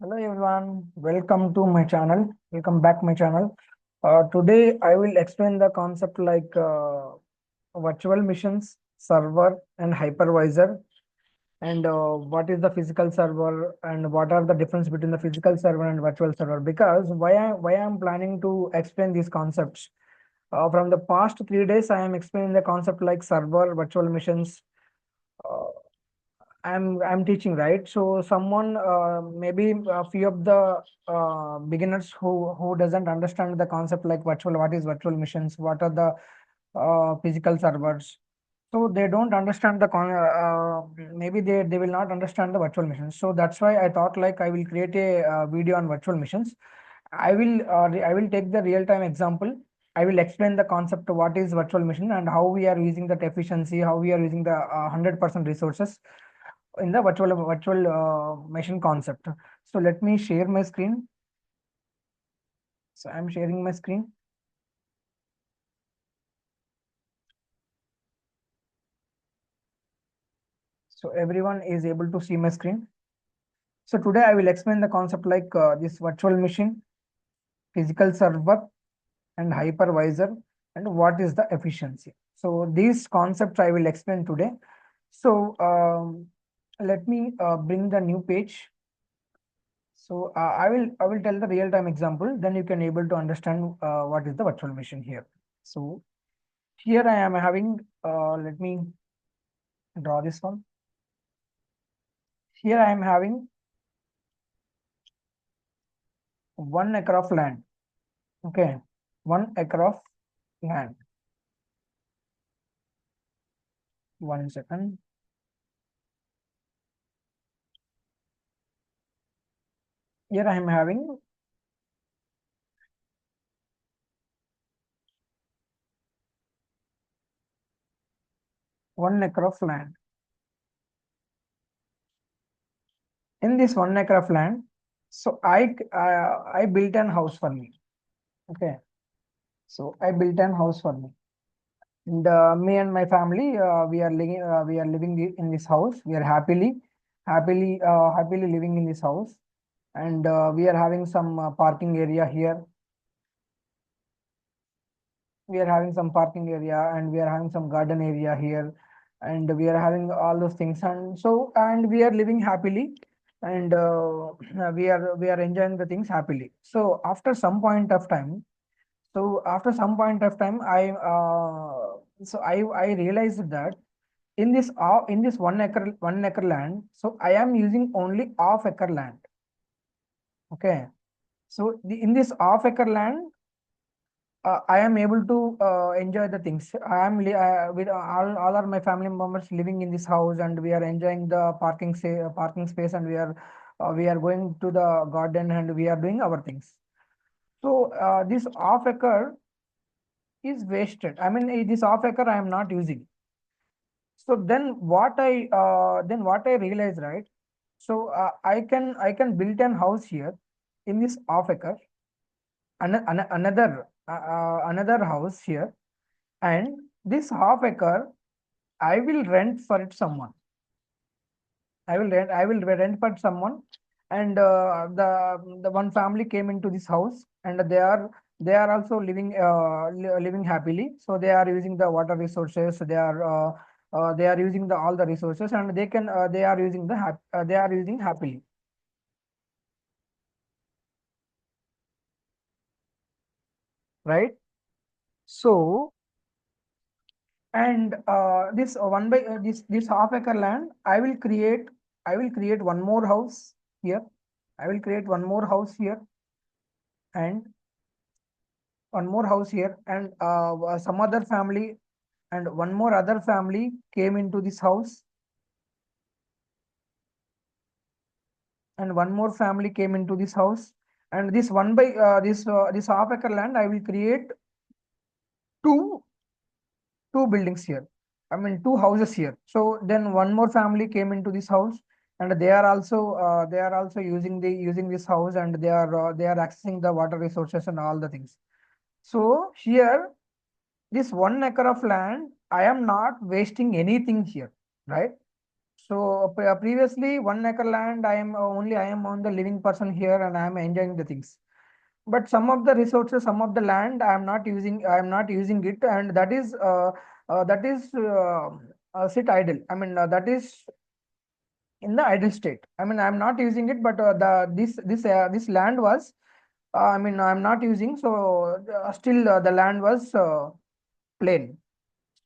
Hello everyone, welcome to my channel. Welcome back my channel. Today I will explain the concept like virtual machines, server and hypervisor, and what is the physical server and what are the difference between the physical server and virtual server. Because why I am planning to explain these concepts. From the past 3 days, I am explaining the concept like server, virtual machines. Uh, I'm teaching, right? So someone maybe a few of the beginners who doesn't understand the concept like what is virtual machines, what are the physical servers. So they don't understand the maybe they will not understand the virtual machines. So that's why I thought like I will create a video on virtual machines. I will take the real time example. I will explain the concept of what is virtual machine and how we are using that efficiency, how we are using the 100% resources in the virtual machine concept. So let me share my screen. So I'm sharing my screen. So everyone is able to see my screen. So today I will explain the concept like this virtual machine, physical server, and hypervisor, and what is the efficiency. So these concepts I will explain today. So let me bring the new page. So I will tell the real time example. Then you can able to understand what is the virtual machine here. So here I am having, let me draw this one. Here I am having 1 acre of land. Okay, 1 acre of land. 1 second. Here I am having 1 acre of land. In this 1 acre of land, so I built an house for me. Okay, so I built an house for me. And me and my family, we are living in this house. We are happily living in this house. And we are having some parking area here. We are having some parking area, and we are having some garden area here, and we are having all those things. And so, and we are living happily, and we are enjoying the things happily. So after some point of time, I realized that in this 1 acre land, so I am using only half acre land. Okay, so in this half acre land, I am able to enjoy the things. I am with all are my family members living in this house, and we are enjoying the parking space, and we are going to the garden, and we are doing our things. So this half acre is wasted. I mean, this half acre I am not using. So then what I realized, right? So I can build an house here in this half acre, another house here, and this half acre I will rent for it someone. I will rent for someone, and the one family came into this house, and they are also living happily. So they are using the water resources. They are using the all the resources, and they are using they are using happily, right? So, and this one by this half acre land, I will create one more house here. I will create one more house here, and one more house here, and some other family and one more other family came into this house, and one more family came into this house. And this one by this half acre land, I will create two two buildings here. I mean, two houses here. So then one more family came into this house, and they are also using this house, and they are accessing the water resources and all the things. So here, this 1 acre of land, I am not wasting anything here, right? So previously 1 acre land, I am on the living person here and I am enjoying the things. But some of the resources, some of the land I am not using, it, and that is sit idle. I mean that is in the idle state. I mean I'm not using it, but this land was I'm not using, so still the land was plain.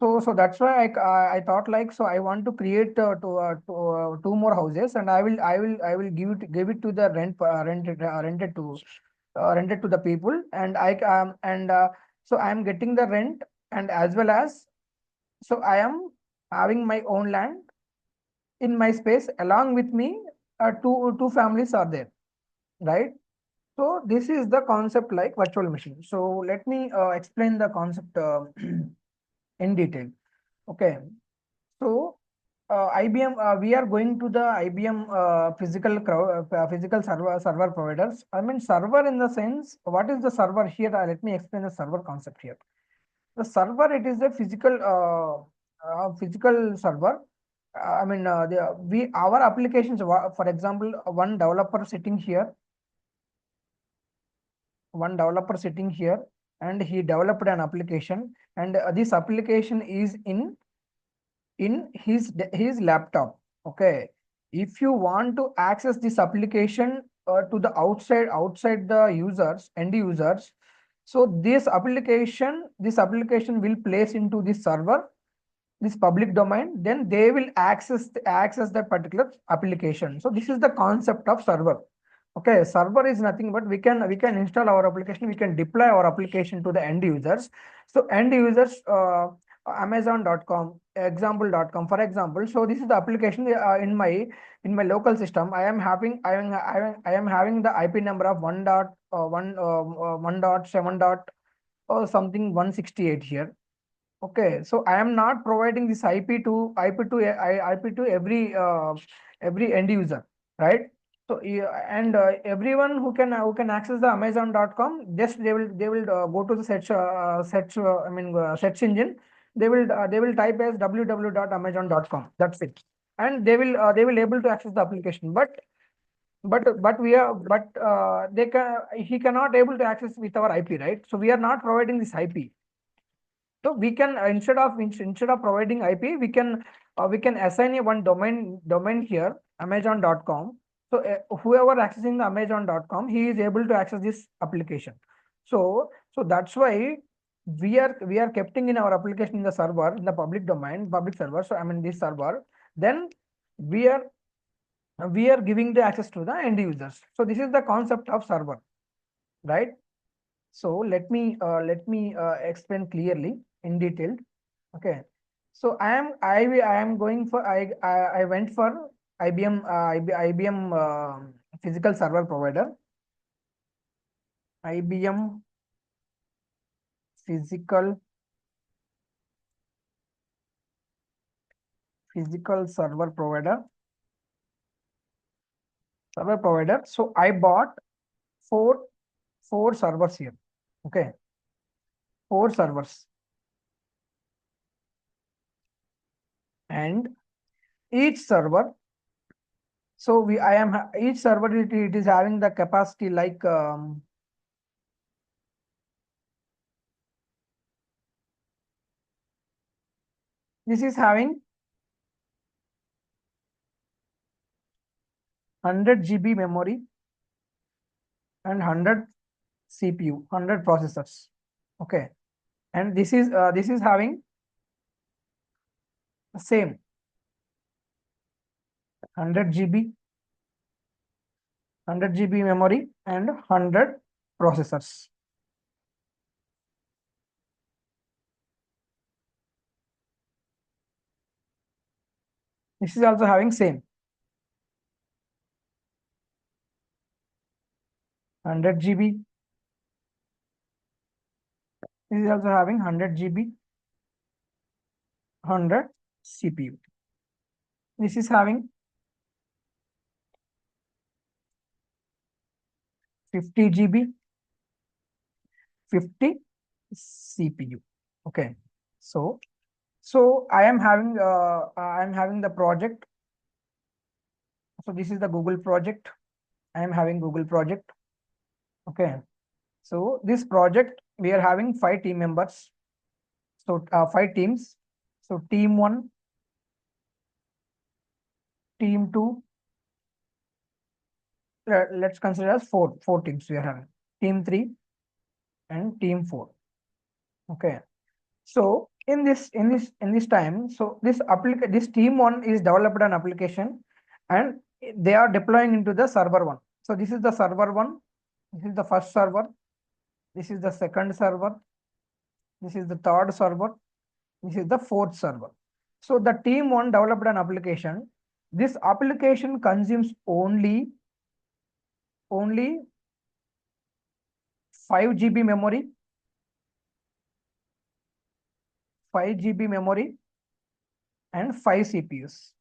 So that's why I thought like, so I want to create two more houses, and I will give it to the rented to the people, and so I am getting the rent, and as well as, so I am having my own land in my space along with me. Two families are there, right? So this is the concept like virtual machine. So let me explain the concept in detail. Okay. So IBM, we are going to the IBM physical server providers. I mean server in the sense, what is the server here? Let me explain the server concept here. The server, it is a physical server. We our applications. For example, one developer sitting here, and he developed an application, and this application is in his laptop. Okay, if you want to access this application to the outside the users, end users, so this application will place into this server, this public domain, then they will access that particular application. So this is the concept of server. Okay, server is nothing but we can install our application, we can deploy our application to the end users. So end users, amazon.com, example.com, for example. So this is the application in my local system. I am having the IP number of 1.7 or something 168 here. Okay, so I am not providing this IP to every end user, right? So and everyone who can access the Amazon.com, just they will go to the search engine. They will type as www.amazon.com. That's it, and they will able to access the application. But he cannot able to access with our IP, right? So we are not providing this IP. So we can instead of providing IP, we can assign a one domain here, Amazon.com. So whoever accessing the Amazon.com, he is able to access this application. So that's why we are keeping in our application in the server, in the public domain, public server. So I mean this server, then we are we are giving the access to the end users. So this is the concept of server, right? So let me explain clearly in detail. Okay. So I am going for I went for IBM physical server provider. IBM physical server provider. So I bought four four servers here. Okay, four servers, and each server. So each server, it is having the capacity like this is having 100 GB memory and 100 CPU, 100 processors. Okay, and this is having the same 100 GB, 100 GB memory and 100 processors. This is also having same 100 GB. This is also having 100 GB, 100 CPU. This is having 50 GB, 50 CPU. Okay, so I am having the project So this is the Google project. I am having Google project. Okay. So this project, we are having 5 team members. So 5 teams. So team 1, team 2, let's consider as four teams we are having. Team 3 and team 4. Okay. So in this time, so this team 1 is developed an application and they are deploying into the server 1. So this is the server 1. This is the first server. This is the second server. This is the third server. This is the fourth server. So the team 1 developed an application. This application consumes only 5 GB memory, 5 GB memory and 5 CPUs.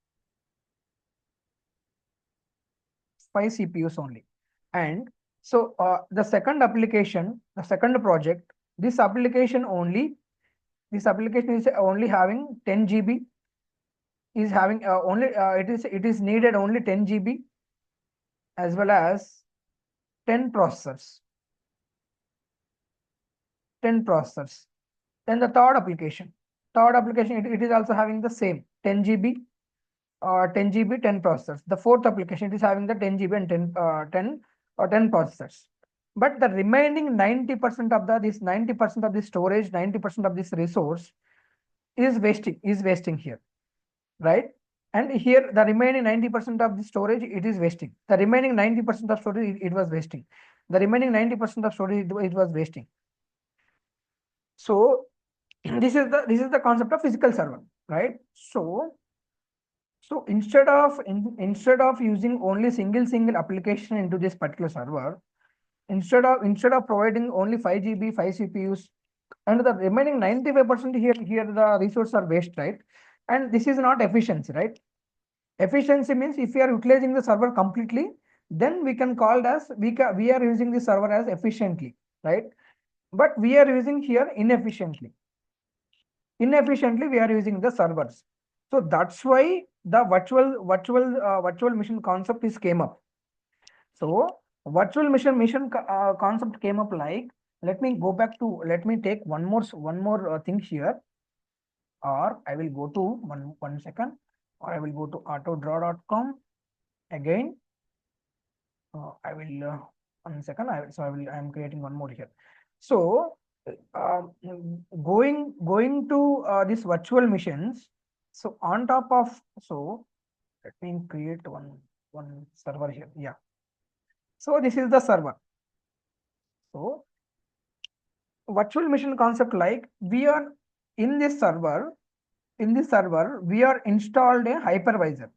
5 CPUs only. And so the second application, the second project, this application is only having 10 GB, is having only it is needed only 10 GB as well as 10 processors. 10 processors. Then the third application, it is also having the same 10 GB, 10 GB, 10 processors. The fourth application, it is having the 10 GB and 10 processors. But the remaining 90% of this 90% of the storage, 90% of this resource is wasting here, right? And here the remaining 90% of the storage, it is wasting. The remaining 90% of storage, it was wasting. The remaining 90% of storage, it was wasting. So this is the concept of physical server, right? So instead of using only single application into this particular server, instead of providing only 5 GB, 5 CPUs, and the remaining 95% here the resources are waste, right? And this is not efficiency, right? Efficiency means if we are utilizing the server completely, then we can call it as we are using the server as efficiently, right? But we are using here inefficiently. Inefficiently we are using the servers. So that's why the virtual machine concept is came up. So virtual machine concept came up like, let me take one more thing here, or I will go to one second, or I will go to autodraw.com again. I will 1 second. I am creating one more here. So going to these virtual machines. So on top of, so let me create one server here. Yeah. So this is the server. So virtual machine concept, like we are in this server, we are installed a hypervisor.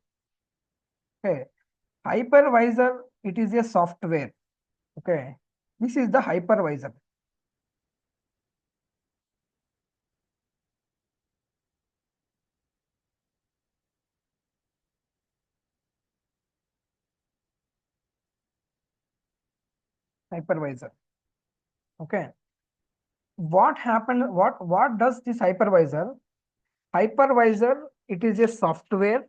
Okay. Hypervisor, it is a software. Okay. This is the hypervisor. Hypervisor. Okay. What happened? What does this hypervisor? Hypervisor, it is a software.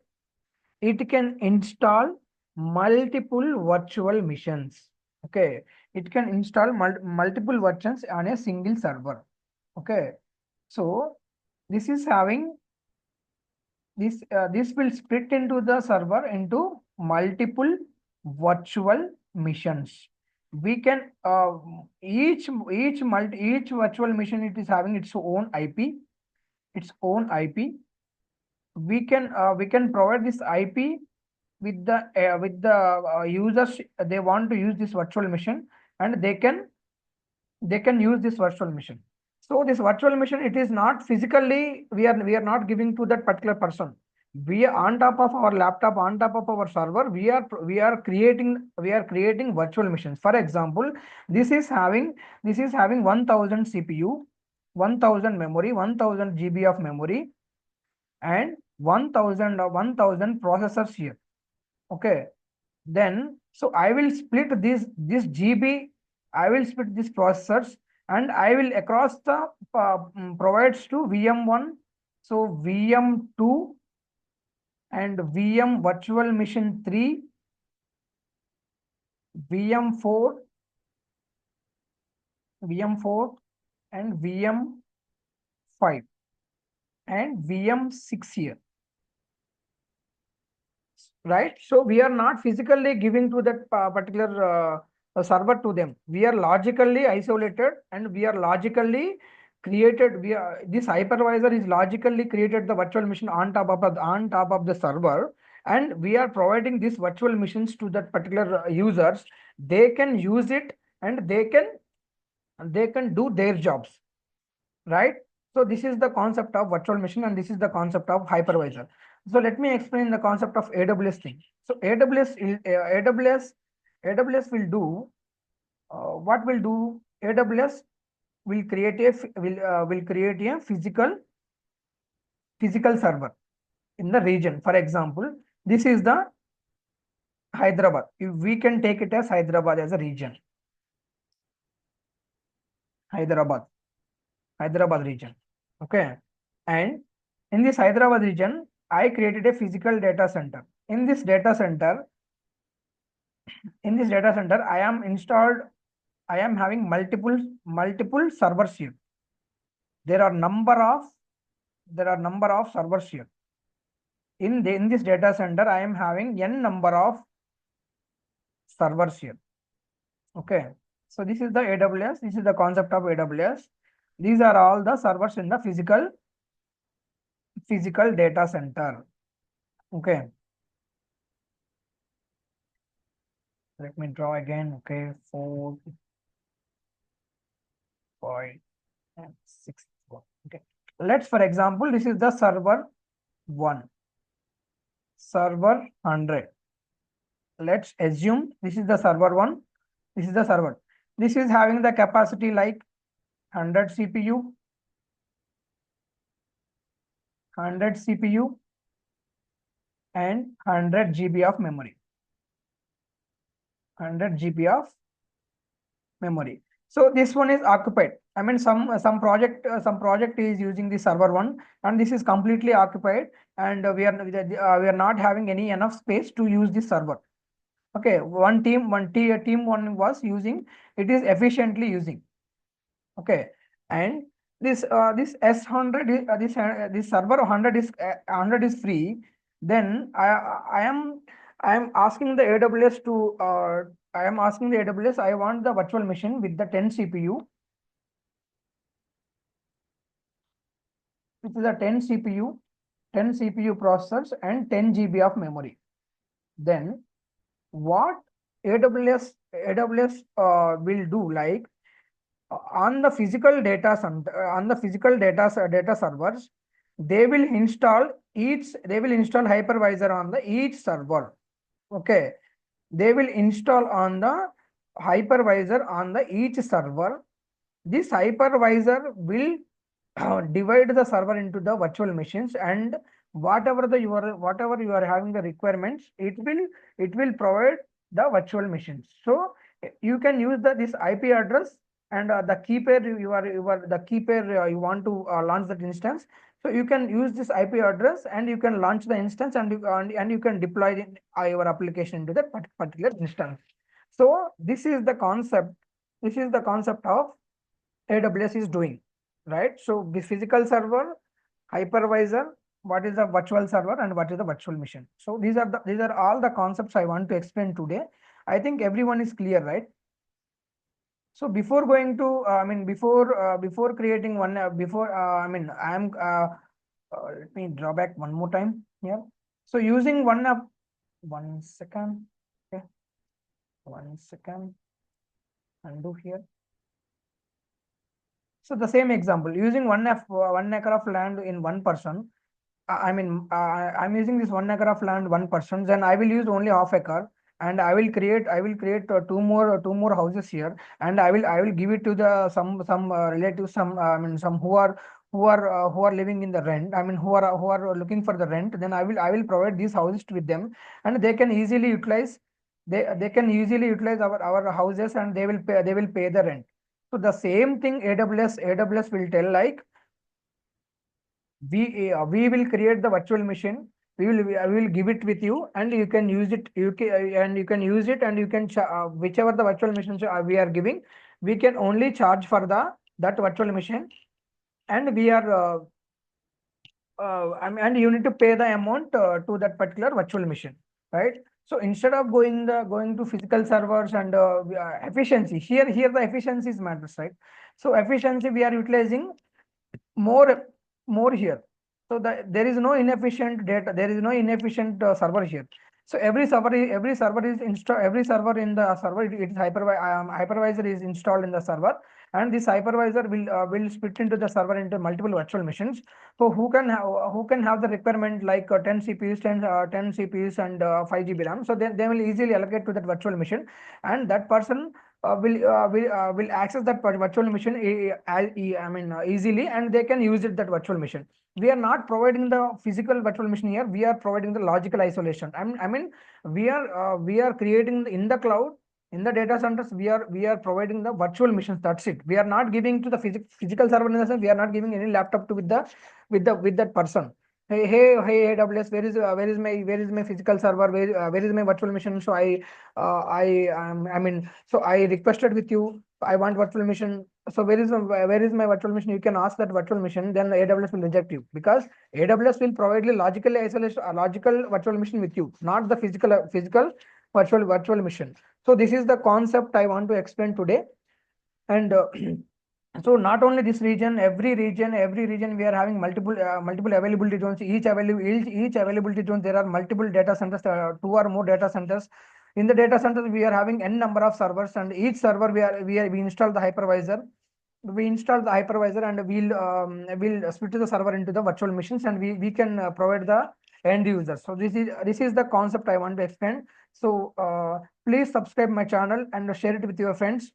It can install multiple virtual machines. Okay. It can install multiple versions on a single server. Okay. So this is having this will split into the server into multiple virtual machines. We can each virtual machine, it is having its own IP. We can provide this IP with the users. They want to use this virtual machine, and they can use this virtual machine. So this virtual machine, it is not physically, we are not giving to that particular person. We are on top of our laptop, on top of our server, we are creating virtual machines. For example, this is having 1000 CPU, 1000 memory, 1000 GB of memory, and 1000 processors here. Okay. Then so I will split this GB, I will split this processors, and I will across the provides to VM1, so VM2 and VM virtual machine 3 VM4, VM4 and VM5 and VM6 here, right? So we are not physically giving to that particular server to them. We are logically isolated and we are logically created. This hypervisor is logically created the virtual machine on top of the server, and we are providing these virtual machines to that particular users. They can use it and they can do their jobs, right? So this is the concept of virtual machine and this is the concept of hypervisor. So let me explain the concept of AWS thing. So AWS will do what will do. AWS will create will create a physical server in the region. For example, this is the Hyderabad. We can take it as Hyderabad as a region. Hyderabad region. Okay. And in this Hyderabad region, I created a physical data center. In this data center, I am having multiple servers here. There are number of servers here. In this data center, I am having n number of servers here. Okay. So this is the AWS. This is the concept of AWS. These are all the servers in the physical data center. Okay. Let me draw again. Okay. 4, 5, and 6. Okay. Let's, for example, this is the server 1, server 100. Let's assume this is the server 1. This is the server. This is having the capacity like 100 CPU, 100 CPU, and 100 GB of memory. 100 GB of memory. So this one is occupied. I mean, some project is using the server 1, and this is completely occupied, and we are not having any enough space to use this server. Okay, team 1 was using, it is efficiently using. Okay, and this S100 this server 100 is free. Then I am asking the AWS to I am asking the AWS, I want the virtual machine with the 10 CPU, which is a 10 CPU processors and 10 GB of memory. Then what AWS will do, like on the physical data servers, they will install hypervisor on the each server. Okay, they will install on the hypervisor on the each server. This hypervisor will divide the server into the virtual machines, and whatever you are having the requirements, it will provide the virtual machines. So you can use this IP address and the key pair you want to launch that instance. So you can use this IP address and you can launch the instance, and you can deploy your application into that particular instance. So this is the concept. This is the concept of AWS is doing, right? So the physical server, hypervisor, what is the virtual server, and what is the virtual machine. So these are all the concepts I want to explain today. I think everyone is clear, right? So before going to, before creating one, let me draw back one more time here. So using one second, okay, 1 second, undo here. So the same example, using 1 acre of land in one person. I'm using this 1 acre of land, one person. Then I will use only half acre, and I will create two more houses here, and I will give it to the some relatives, some who are living in the rent. I mean, who are looking for the rent. Then I will provide these houses with them, and they can easily utilize. They can easily utilize our houses, and they will pay the rent. So the same thing AWS will tell, like we will create the virtual machine. we will give it with you, and you can use it. You can use it, and you can whichever the virtual machines we are giving, we can only charge for that virtual machine, and we are and you need to pay the amount to that particular virtual machine, right? So instead of going to physical servers and efficiency, here the efficiencies matters, right? So efficiency we are utilizing more more here. So there is no inefficient data, there is no inefficient server here. So every server in the server, it is hypervisor is installed in the server, and this hypervisor will split into the server into multiple virtual machines. So who can have the requirement like 10 CPUs, 10 CPUs and 5 GB RAM. So they will easily allocate to that virtual machine, and that person will access that virtual machine easily, and they can use it that virtual machine. We are not providing the physical virtual machine here. We are providing the logical isolation. We are creating in the cloud, in the data centers. We are providing the virtual machines. That's it. We are not giving to the physical server. In the sense, we are not giving any laptop to with that person. Hey AWS, where is my physical server? Where is my virtual machine? So I requested with you. I want virtual machine. So where is my virtual machine? You can ask that virtual machine. Then AWS will reject you, because AWS will provide you logically isolation, a logical virtual machine with you, not the physical virtual machine. So this is the concept I want to explain today. And so not only this region, every region we are having multiple availability zones. Each availability zone, there are multiple data centers, 2 or more data centers. In the data centers, we are having n number of servers, and each server we install the hypervisor. We install the hypervisor, and we'll split the server into the virtual machines, and we can provide the end users. So this is the concept I want to explain. So please subscribe my channel and share it with your friends.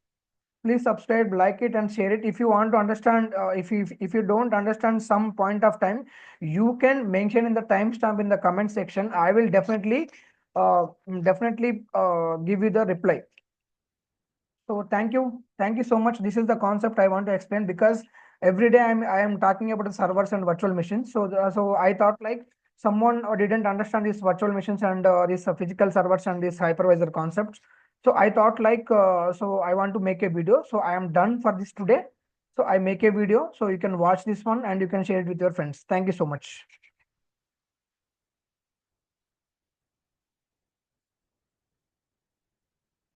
Please subscribe, like it, and share it. If you want to understand, if you don't understand some point of time, you can mention in the timestamp in the comment section. I will definitely give you the reply. So thank you so much. This is the concept I want to explain, because every day I am talking about the servers and virtual machines. So I thought like someone didn't understand these virtual machines and these physical servers and this hypervisor concepts. So I thought like so I want to make a video. So I am done for this today. So I make a video, so you can watch this one and you can share it with your friends. Thank you so much.